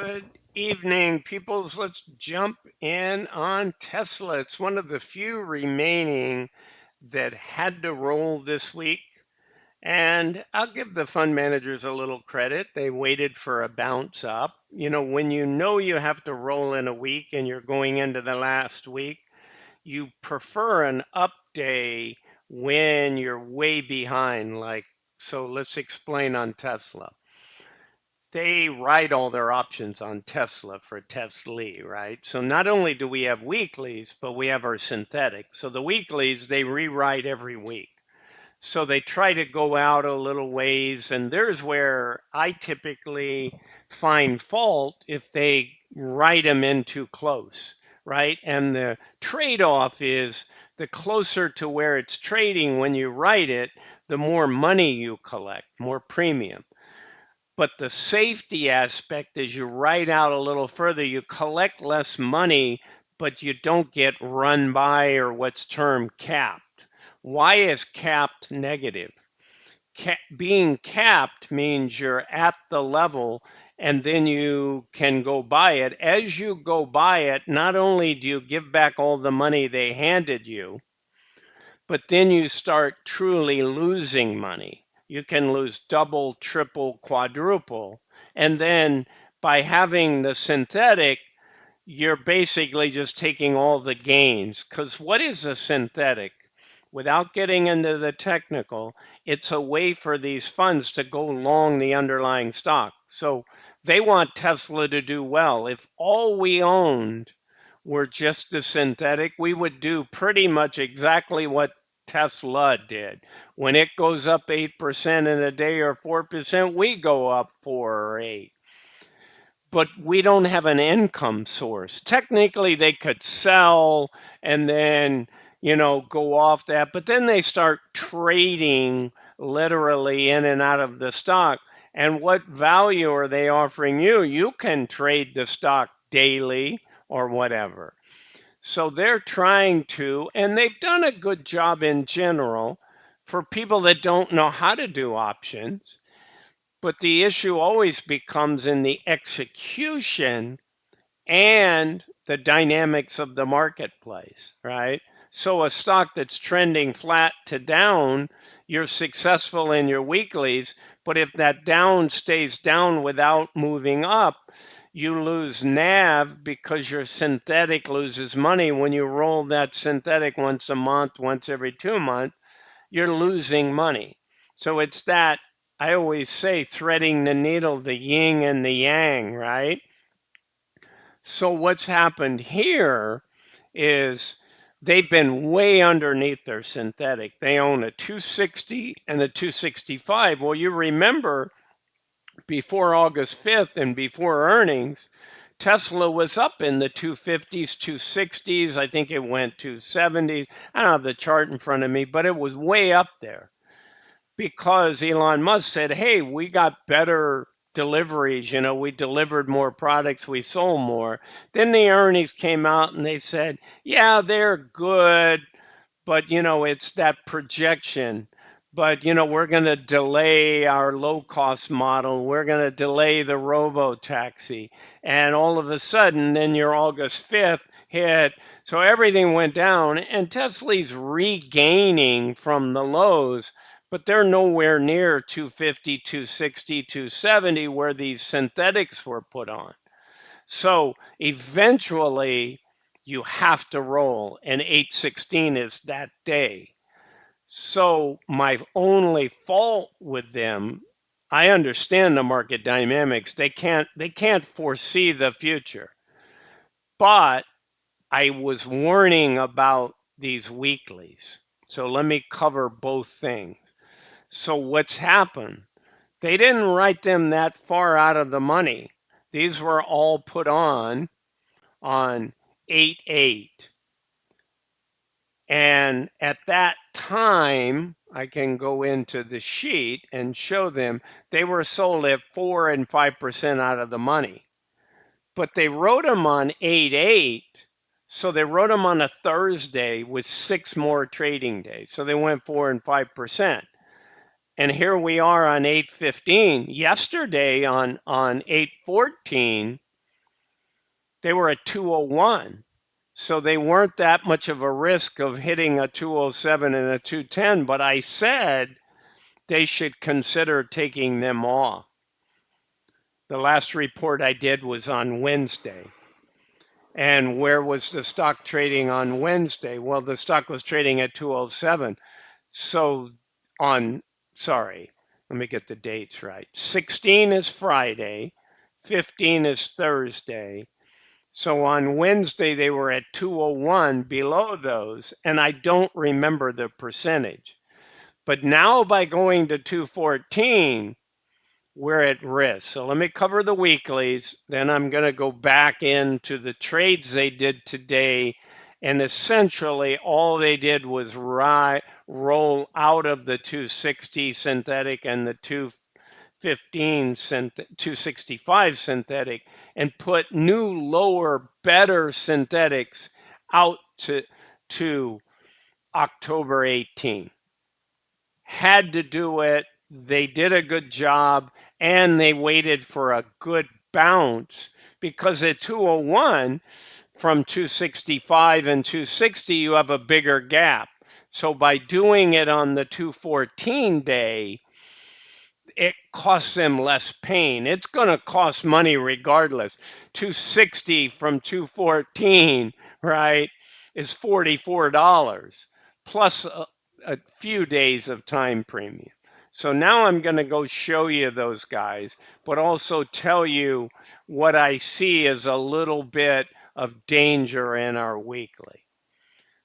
Good evening, peoples. Let's jump in on Tesla. It's one of the few remaining that had to roll this week. And I'll give the fund managers a little credit. They waited for a bounce up. When you know you have to roll in a week and you're going into the last week, you prefer an up day when you're way behind. So let's explain on Tesla. They write all their options on Tesla for TSLY, right? So not only do we have weeklies, but we have our synthetic. So the weeklies, they rewrite every week. So they try to go out a little ways, and there's where I typically find fault if they write them in too close, right? And the trade-off is the closer to where it's trading when you write it, the more money you collect, more premium. But the safety aspect is you write out a little further, you collect less money, but you don't get run by or what's termed capped. Why is capped negative? Being capped means you're at the level and then you can go buy it. As you go buy it, not only do you give back all the money they handed you, but then you start truly losing money. You can lose double, triple, quadruple. And then by having the synthetic, you're basically just taking all the gains. Because what is a synthetic? Without getting into the technical, it's a way for these funds to go long the underlying stock. So they want Tesla to do well. If all we owned were just the synthetic, we would do pretty much exactly what Tesla did. When it goes up 8% in a day or 4%, we go up 4 or 8. But we don't have an income source. Technically, they could sell and then, go off that, but then they start trading literally in and out of the stock. And what value are they offering you? You can trade the stock daily or whatever. So they're trying to, and they've done a good job in general for people that don't know how to do options. But the issue always becomes in the execution and the dynamics of the marketplace, right? So a stock that's trending flat to down, you're successful in your weeklies, but if that down stays down without moving up, you lose NAV because your synthetic loses money. When you roll that synthetic once a month, once every 2 months, you're losing money. So it's that, I always say, threading the needle, the yin and the yang, right? So what's happened here is they've been way underneath their synthetic. They own a 260 and a 265. Well, you remember before August 5th and before earnings, Tesla was up in the 250s, 260s. I think it went 270s. I don't have the chart in front of me, but it was way up there because Elon Musk said, hey, we got better deliveries. We delivered more products, we sold more. Then the earnings came out and they said, yeah, they're good, but it's that projection. But we're going to delay our low cost model. We're going to delay the robo taxi. And all of a sudden, then your August 5th hit. So everything went down, and Tesla's regaining from the lows, but they're nowhere near 250, 260, 270 where these synthetics were put on. So eventually you have to roll, and 816 is that day. So my only fault with them, I understand the market dynamics. They can't foresee the future. But I was warning about these weeklies. So let me cover both things. So what's happened? They didn't write them that far out of the money. These were all put on 8/8. And at that time, I can go into the sheet and show them they were sold at 4 and 5% out of the money. But they wrote them on 8/8. So they wrote them on a Thursday with 6 more trading days. So they went 4 and 5%. And here we are on 8/15. Yesterday on 8/14, they were at 201. So they weren't that much of a risk of hitting a 207 and a 210, but I said they should consider taking them off. The last report I did was on Wednesday. And where was the stock trading on Wednesday? Well, the stock was trading at 207. So sorry, let me get the dates right. 16 is Friday, 15 is Thursday. So on Wednesday, they were at 201 below those, and I don't remember the percentage. But now by going to 214, we're at risk. So let me cover the weeklies. Then I'm going to go back into the trades they did today. And essentially, all they did was roll out of the 260 synthetic and the 265 synthetic and put new, lower, better synthetics out to October 18. Had to do it. They did a good job, and they waited for a good bounce because at 201 from 265 and 260, you have a bigger gap. So by doing it on the 214 day, it costs them less pain. It's going to cost money regardless. 260 from 214, right, is $44 plus a few days of time premium. So now I'm going to go show you those guys, but also tell you what I see as a little bit of danger in our weekly.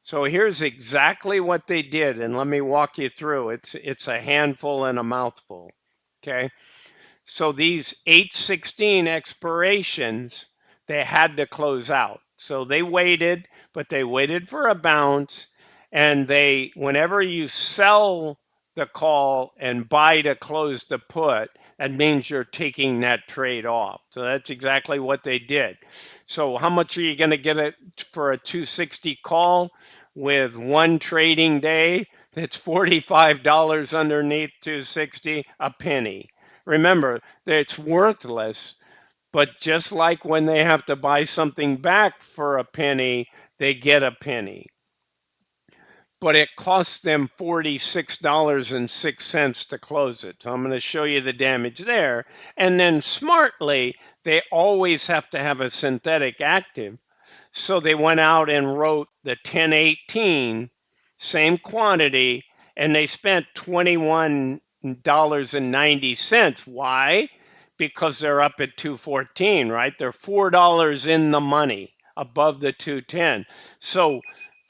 So here's exactly what they did, and let me walk you through. It's a handful and a mouthful. Okay. So these 816 expirations, they had to close out. So they waited, but they waited for a bounce. And whenever you sell the call and buy to close the put, that means you're taking that trade off. So that's exactly what they did. So how much are you going to get it for a 260 call with one trading day? That's $45 underneath 260, a penny. Remember, that it's worthless, but just like when they have to buy something back for a penny, they get a penny. But it costs them $46.06 to close it. So I'm going to show you the damage there. And then smartly, they always have to have a synthetic active. So they went out and wrote the 1018, same quantity, and they spent $21.90. Why? Because they're up at 214, right? They're $4 in the money above the 210. So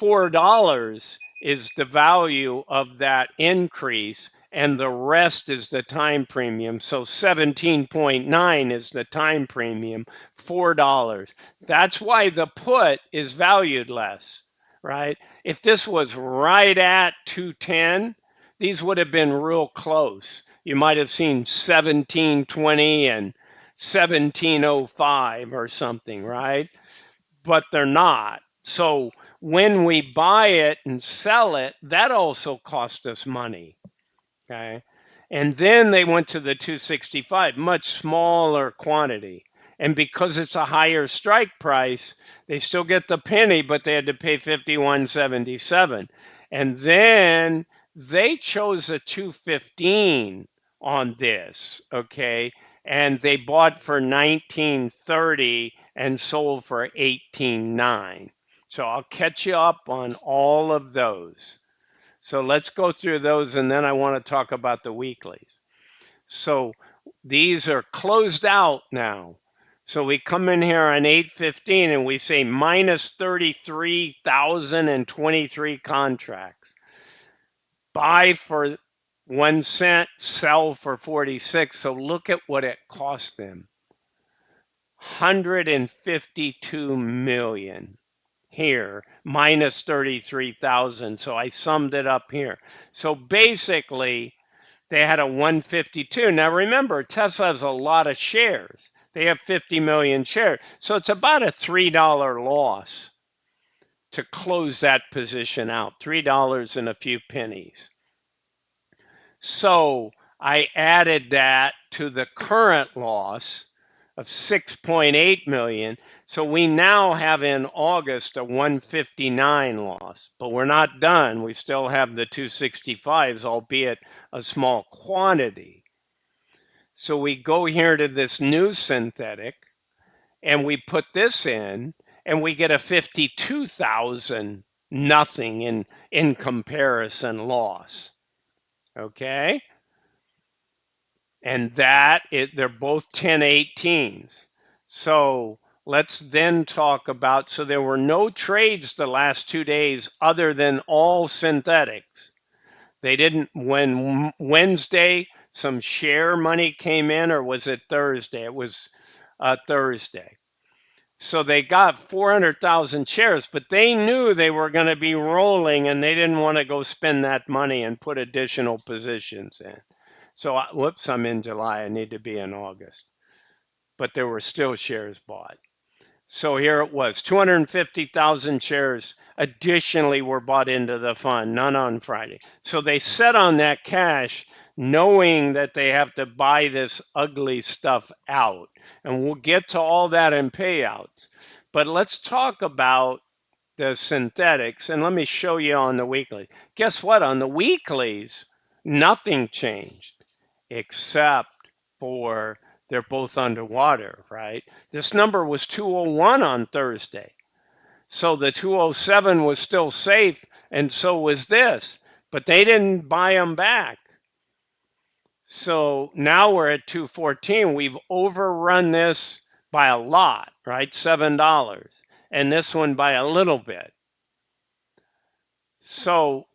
$4 is the value of that increase, and the rest is the time premium. So 17.9 is the time premium, $4. That's why the put is valued less, right? If this was right at 210, these would have been real close. You might have seen 1720 and 1705 or something, right? But they're not. So when we buy it and sell it, that also cost us money. Okay. And then they went to the 265, much smaller quantity. And because it's a higher strike price, they still get the penny, but they had to pay 51.77. And then they chose a 215 on this, okay? And they bought for 19.30 and sold for 18.9. So I'll catch you up on all of those. So let's go through those, and then I want to talk about the weeklies. So these are closed out now. So we come in here on 815 and we say minus 33,023 contracts. Buy for 1 cent, sell for 46. So look at what it cost them. 152 million here, minus 33,000. So I summed it up here. So basically, they had a 152. Now remember, Tesla has a lot of shares. They have 50 million shares. So it's about a $3 loss to close that position out. $3 and a few pennies. So I added that to the current loss, of 6.8 million. So we now have in August a 159 loss, but we're not done. We still have the 265s, albeit a small quantity. So we go here to this new synthetic and we put this in and we get a 52,000 nothing in comparison loss. Okay? And they're both 1018s. So let's then talk about, so there were no trades the last 2 days other than all synthetics. They didn't, when Wednesday, some share money came in, or was it Thursday? It was Thursday. So they got 400,000 shares, but they knew they were going to be rolling and they didn't want to go spend that money and put additional positions in. So, whoops, I'm in July. I need to be in August. But there were still shares bought. So here it was, 250,000 shares additionally were bought into the fund, none on Friday. So they set on that cash knowing that they have to buy this ugly stuff out. And we'll get to all that in payouts. But let's talk about the synthetics. And let me show you on the weekly. Guess what? On the weeklies, nothing changed except for they're both underwater, right? This number was 201 on Thursday. So the 207 was still safe, and so was this. But they didn't buy them back. So now we're at 214. We've overrun this by a lot, right? $7. And this one by a little bit. So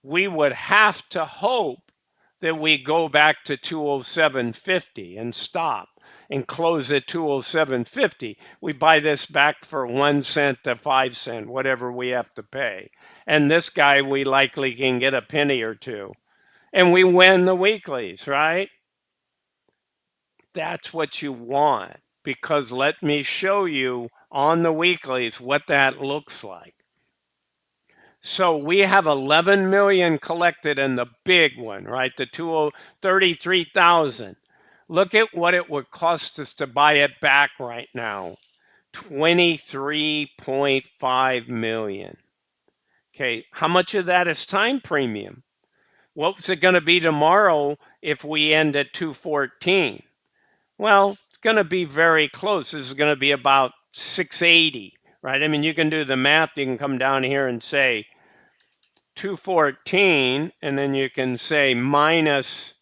we would have to hope that we go back to 207.50 and stop and close at 207.50. We buy this back for 1 cent to 5 cents, whatever we have to pay. And this guy, we likely can get a penny or two. And we win the weeklies, right? That's what you want, because let me show you on the weeklies what that looks like. So we have 11 million collected in the big one, right? The 33,000. Look at what it would cost us to buy it back right now. 23.5 million. Okay, how much of that is time premium? What's it going to be tomorrow if we end at 214? Well, it's going to be very close. This is going to be about 680, right? I mean, you can do the math. You can come down here and say 214, and then you can say minus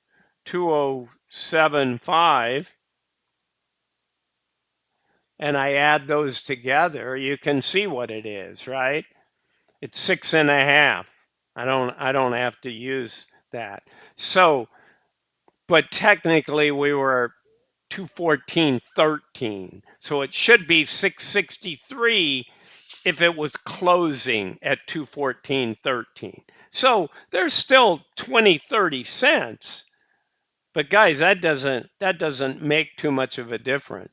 2075, and I add those together, you can see what it is, right? It's 6.5. I don't have to use that. So, but technically we were 214.13. So it should be 663 if it was closing at 214.13. So there's still 20-30 cents. But guys, that doesn't make too much of a difference.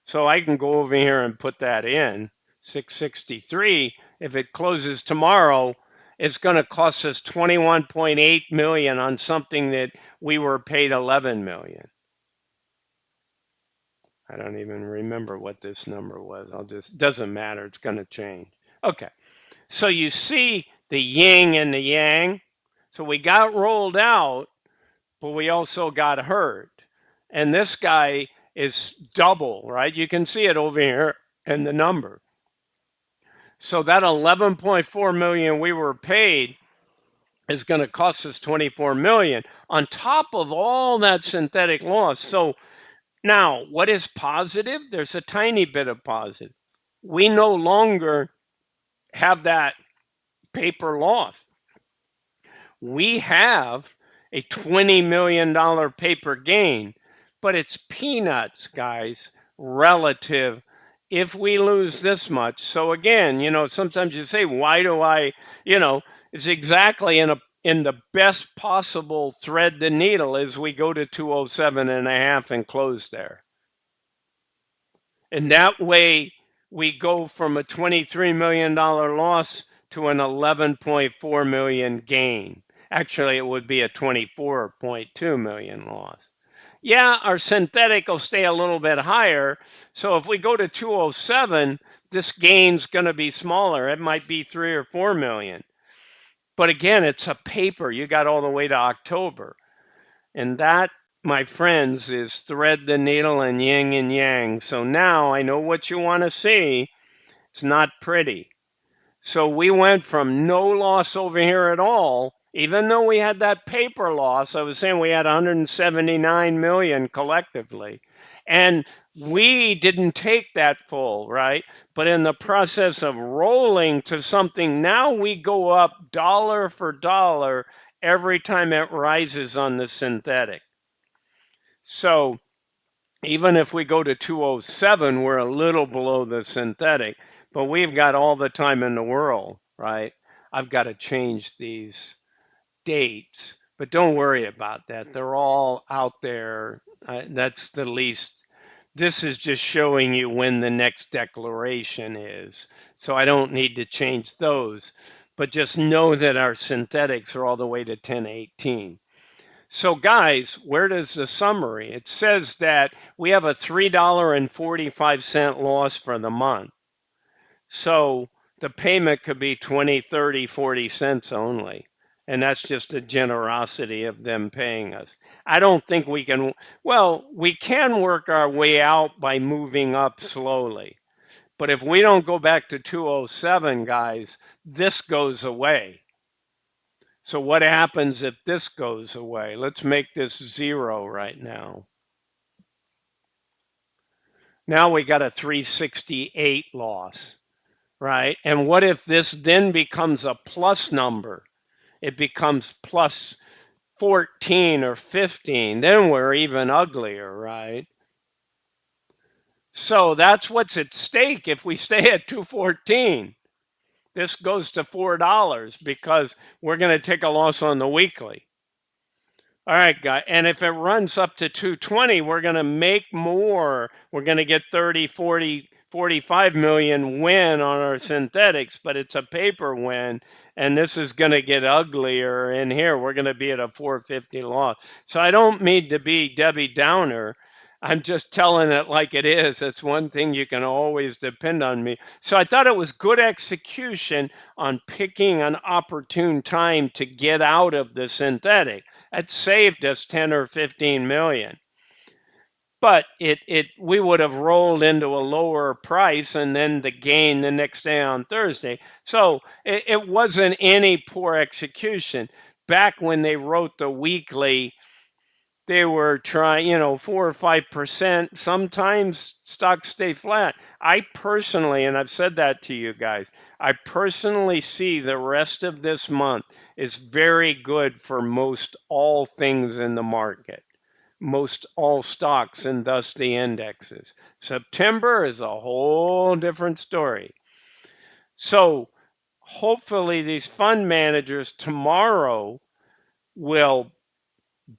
So I can go over here and put that in 663. If it closes tomorrow, it's going to cost us 21.8 million on something that we were paid 11 million. I don't even remember what this number was. Doesn't matter. It's going to change. Okay. So you see the yin and the yang. So we got rolled out, but we also got hurt. And this guy is double, right? You can see it over here in the number. So that 11.4 million we were paid is going to cost us 24 million on top of all that synthetic loss. So now, what is positive? There's a tiny bit of positive. We no longer have that paper loss. We have a $20 million paper gain, but it's peanuts, guys, relative if we lose this much. So again, sometimes you say, why do I, it's exactly in the best possible thread the needle as we go to 207.5 and close there. And that way we go from a $23 million loss to an 11.4 million gain. Actually, it would be a 24.2 million loss. Yeah, our synthetic will stay a little bit higher. So if we go to 207, this gain's going to be smaller. It might be 3 or 4 million. But again, it's a paper. You got all the way to October. And that, my friends, is thread the needle and yin and yang. So now I know what you want to see. It's not pretty. So we went from no loss over here at all, even though we had that paper loss. I was saying we had 179 million collectively. And we didn't take that full, right? But in the process of rolling to something, now we go up dollar for dollar every time it rises on the synthetic. So even if we go to 207, we're a little below the synthetic, but we've got all the time in the world, right? I've got to change these dates, but don't worry about that. They're all out there. That's the least. This is just showing you when the next declaration is. So I don't need to change those, but just know that our synthetics are all the way to 1018. So, guys, where does the summary? It says that we have a $3.45 loss for the month. So the payment could be 20, 30, 40 cents only. And that's just the generosity of them paying us. I don't think we can, well, we can work our way out by moving up slowly. But if we don't go back to 207, guys, this goes away. So what happens if this goes away? Let's make this 0 right now. Now we got a 368 loss, right? And what if this then becomes a plus number? It becomes plus 14 or 15. Then we're even uglier, right? So that's what's at stake if we stay at 214. This goes to $4 because we're going to take a loss on the weekly. All right, guy. And if it runs up to 220, we're going to make more. We're going to get 30, 40, 45 million win on our synthetics, but it's a paper win. And this is going to get uglier in here. We're going to be at a 450 loss. So I don't mean to be Debbie Downer. I'm just telling it like it is. That's one thing you can always depend on me. So I thought it was good execution on picking an opportune time to get out of the synthetic. That saved us 10 or 15 million. But we would have rolled into a lower price and then the gain the next day on Thursday. So it wasn't any poor execution. Back when they wrote the weekly, they were trying, 4 or 5%. Sometimes stocks stay flat. I personally, and I've said that to you guys, I personally see the rest of this month is very good for most all things in the market, most all stocks, and thus the indexes. September is a whole different story. So hopefully these fund managers tomorrow will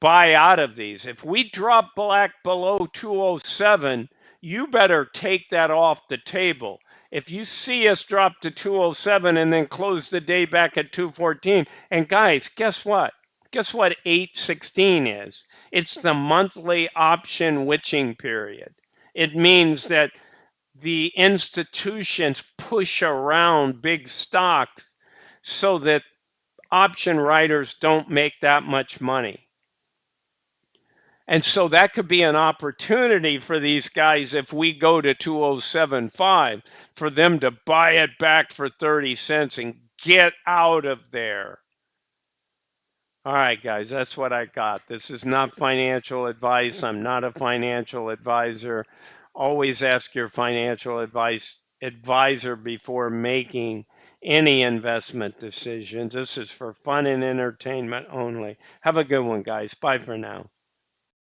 buy out of these. If we drop back below 207, you better take that off the table. If you see us drop to 207 and then close the day back at 214, and guys, guess what? Guess what 816 is? It's the monthly option witching period. It means that the institutions push around big stocks so that option writers don't make that much money. And so that could be an opportunity for these guys if we go to 2075 for them to buy it back for 30 cents and get out of there. All right, guys, that's what I got. This is not financial advice. I'm not a financial advisor. Always ask your financial advisor before making any investment decisions. This is for fun and entertainment only. Have a good one, guys. Bye for now.